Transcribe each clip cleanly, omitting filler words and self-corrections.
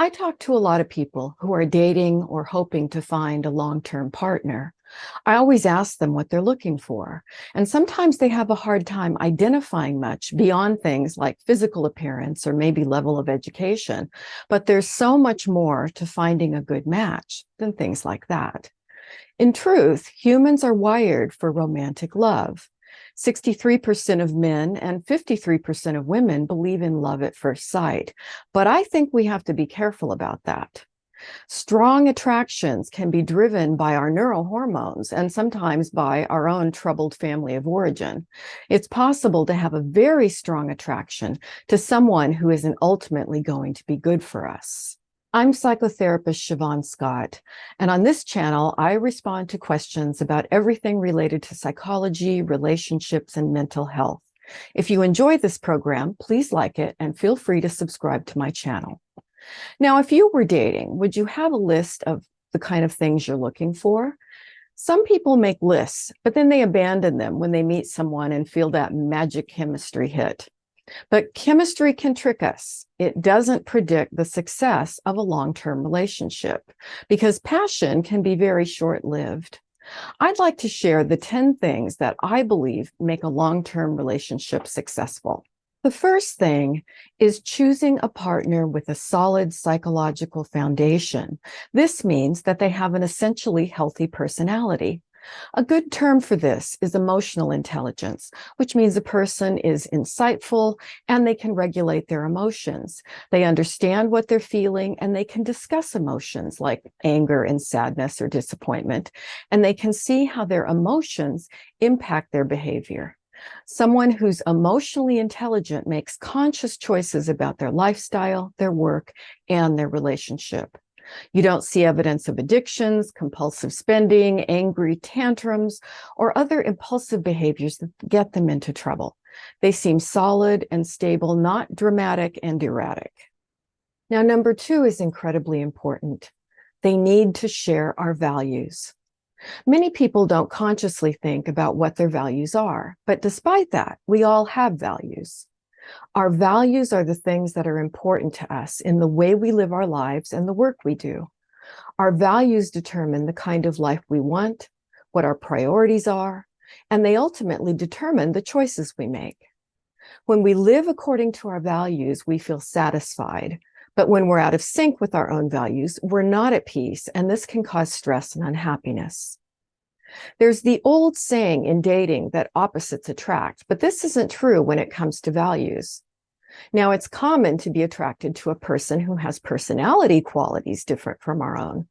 I talk to a lot of people who are dating or hoping to find a long-term partner. I always ask them what they're looking for, and sometimes they have a hard time identifying much beyond things like physical appearance or maybe level of education. But there's so much more to finding a good match than things like that. In truth, humans are wired for romantic love. 63% of men and 53% of women believe in love at first sight, but I think we have to be careful about that. Strong attractions can be driven by our neurohormones and sometimes by our own troubled family of origin. It's possible to have a very strong attraction to someone who isn't ultimately going to be good for us. I'm psychotherapist Shavaun Scott, and on this channel, I respond to questions about everything related to psychology, relationships, and mental health. If you enjoy this program, please like it and feel free to subscribe to my channel. Now, if you were dating, would you have a list of the kind of things you're looking for? Some people make lists, but then they abandon them when they meet someone and feel that magic chemistry hit. But chemistry can trick us. It doesn't predict the success of a long-term relationship because passion can be very short-lived. I'd like to share the 10 things that I believe make a long-term relationship successful. The first thing is choosing a partner with a solid psychological foundation. This means that they have an essentially healthy personality. A good term for this is emotional intelligence, which means a person is insightful and they can regulate their emotions. They understand what they're feeling and they can discuss emotions like anger and sadness or disappointment, and they can see how their emotions impact their behavior. Someone who's emotionally intelligent makes conscious choices about their lifestyle, their work, and their relationship. You don't see evidence of addictions, compulsive spending, angry tantrums, or other impulsive behaviors that get them into trouble. They seem solid and stable, not dramatic and erratic. Now, number 2 is incredibly important. They need to share our values. Many people don't consciously think about what their values are, but despite that, we all have values. Our values are the things that are important to us in the way we live our lives and the work we do. Our values determine the kind of life we want, what our priorities are, and they ultimately determine the choices we make. When we live according to our values, we feel satisfied. But when we're out of sync with our own values, we're not at peace, and this can cause stress and unhappiness. There's the old saying in dating that opposites attract, but this isn't true when it comes to values. Now, it's common to be attracted to a person who has personality qualities different from our own.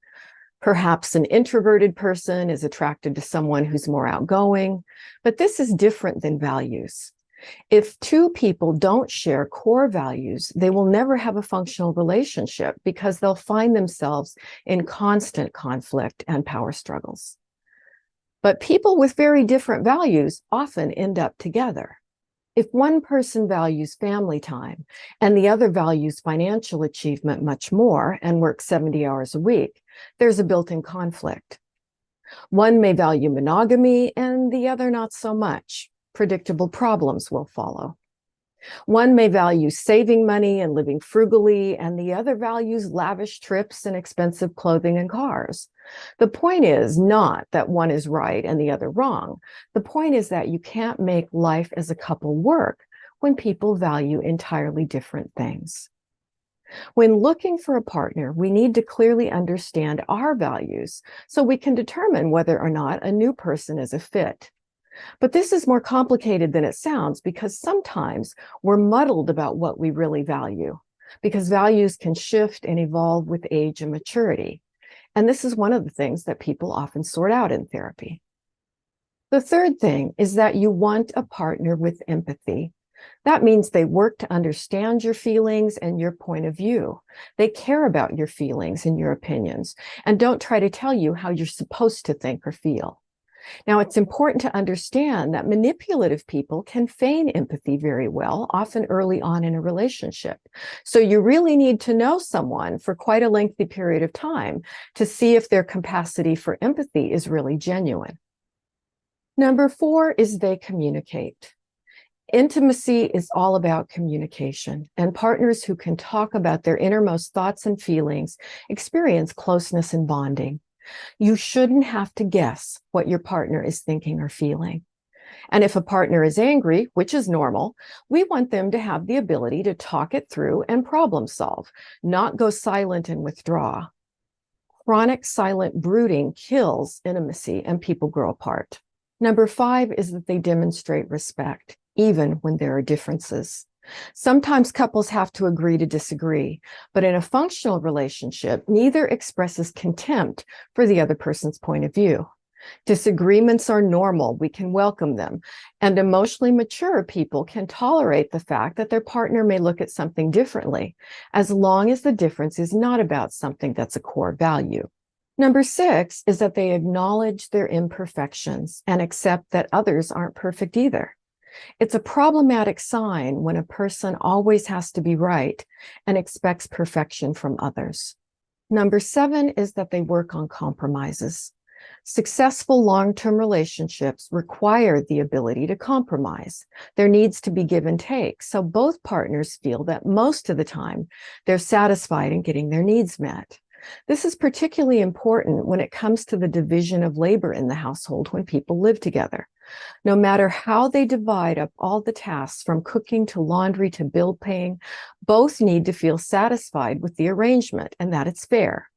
Perhaps an introverted person is attracted to someone who's more outgoing, but this is different than values. If two people don't share core values, they will never have a functional relationship because they'll find themselves in constant conflict and power struggles. But people with very different values often end up together. If one person values family time and the other values financial achievement much more and works 70 hours a week, there's a built-in conflict. One may value monogamy and the other not so much. Predictable problems will follow. One may value saving money and living frugally, and the other values lavish trips and expensive clothing and cars. The point is not that one is right and the other wrong. The point is that you can't make life as a couple work when people value entirely different things. When looking for a partner, we need to clearly understand our values so we can determine whether or not a new person is a fit. But this is more complicated than it sounds because sometimes we're muddled about what we really value, because values can shift and evolve with age and maturity. And this is one of the things that people often sort out in therapy. The third thing is that you want a partner with empathy. That means they work to understand your feelings and your point of view. They care about your feelings and your opinions and don't try to tell you how you're supposed to think or feel. Now, it's important to understand that manipulative people can feign empathy very well, often early on in a relationship. So you really need to know someone for quite a lengthy period of time to see if their capacity for empathy is really genuine. Number 4 is they communicate. Intimacy is all about communication, and partners who can talk about their innermost thoughts and feelings experience closeness and bonding. You shouldn't have to guess what your partner is thinking or feeling. And if a partner is angry, which is normal, we want them to have the ability to talk it through and problem solve, not go silent and withdraw. Chronic silent brooding kills intimacy and people grow apart. Number 5 is that they demonstrate respect, even when there are differences. Sometimes couples have to agree to disagree, but in a functional relationship, neither expresses contempt for the other person's point of view. Disagreements are normal. We can welcome them. And emotionally mature people can tolerate the fact that their partner may look at something differently, as long as the difference is not about something that's a core value. Number 6 is that they acknowledge their imperfections and accept that others aren't perfect either. It's a problematic sign when a person always has to be right and expects perfection from others. Number 7 is that they work on compromises. Successful long-term relationships require the ability to compromise. There needs to be give and take, so both partners feel that most of the time they're satisfied in getting their needs met. This is particularly important when it comes to the division of labor in the household when people live together. No matter how they divide up all the tasks from cooking to laundry to bill paying, both need to feel satisfied with the arrangement and that it's fair.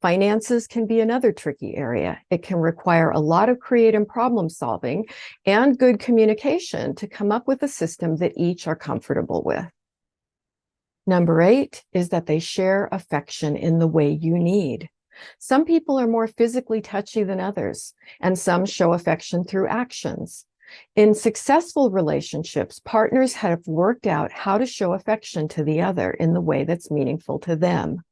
Finances can be another tricky area. It can require a lot of creative problem solving and good communication to come up with a system that each are comfortable with. Number 8 is that they share affection in the way you need. Some people are more physically touchy than others, and some show affection through actions. In successful relationships, partners have worked out how to show affection to the other in the way that's meaningful to them.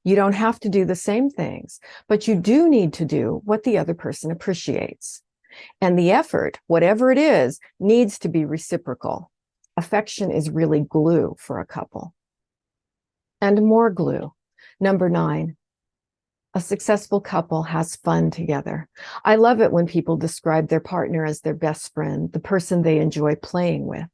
You don't have to do the same things, but you do need to do what the other person appreciates. And the effort, whatever it is, needs to be reciprocal. Affection is really glue for a couple. And more glue. Number 9, a successful couple has fun together. I love it when people describe their partner as their best friend, the person they enjoy playing with.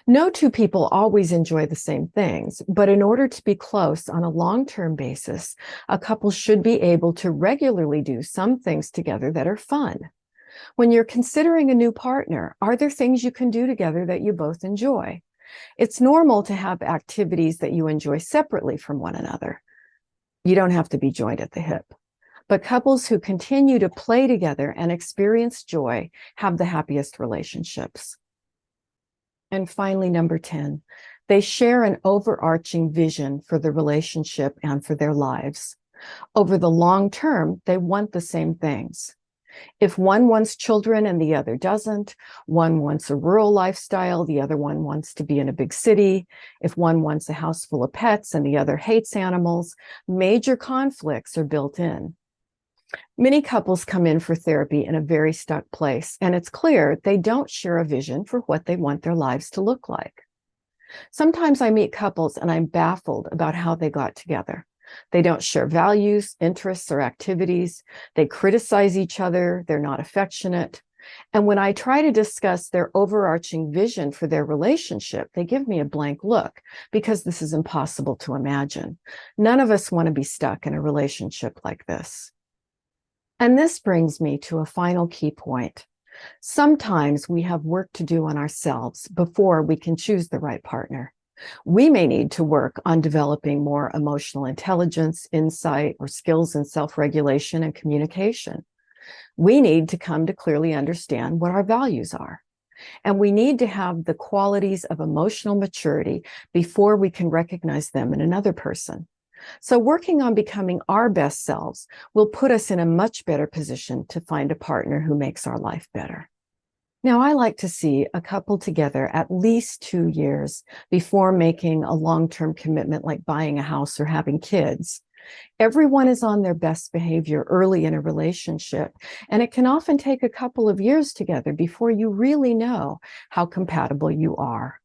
No two people always enjoy the same things, but in order to be close on a long-term basis, a couple should be able to regularly do some things together that are fun. When you're considering a new partner, are there things you can do together that you both enjoy? It's normal to have activities that you enjoy separately from one another. You don't have to be joined at the hip. But couples who continue to play together and experience joy have the happiest relationships. And finally, number 10, they share an overarching vision for the relationship and for their lives. Over the long term, they want the same things. If one wants children and the other doesn't, one wants a rural lifestyle, the other one wants to be in a big city. If one wants a house full of pets and the other hates animals, major conflicts are built in. Many couples come in for therapy in a very stuck place, and it's clear they don't share a vision for what they want their lives to look like. Sometimes I meet couples and I'm baffled about how they got together. They don't share values, interests, or activities. They criticize each other. They're not affectionate. And when I try to discuss their overarching vision for their relationship, they give me a blank look because this is impossible to imagine. None of us want to be stuck in a relationship like this. And this brings me to a final key point. Sometimes we have work to do on ourselves before we can choose the right partner. We may need to work on developing more emotional intelligence, insight, or skills in self-regulation and communication. We need to come to clearly understand what our values are. And we need to have the qualities of emotional maturity before we can recognize them in another person. So working on becoming our best selves will put us in a much better position to find a partner who makes our life better. Now, I like to see a couple together at least 2 years before making a long-term commitment like buying a house or having kids. Everyone is on their best behavior early in a relationship, and it can often take a couple of years together before you really know how compatible you are.